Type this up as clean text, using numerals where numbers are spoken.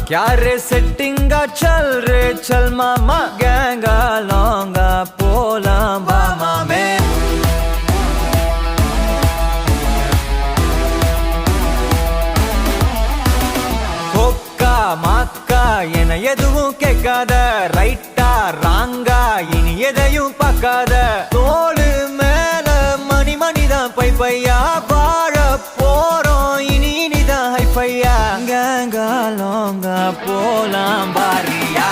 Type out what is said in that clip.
क्या रे सेटिंगा चल रे चल मामा गैंगा लौंगा पोला बामा में कोक्का माक्का என எதுவும் கேட்காத ரைட்டா ராங்கா இனி எதையும் பார்க்காத தோடு மேல மணி மணிதான் பை பையா வாழ போறோம் இனி இனிதான் ஹைஃபையா கேங்கா லோங்கா போலாம் பாரியா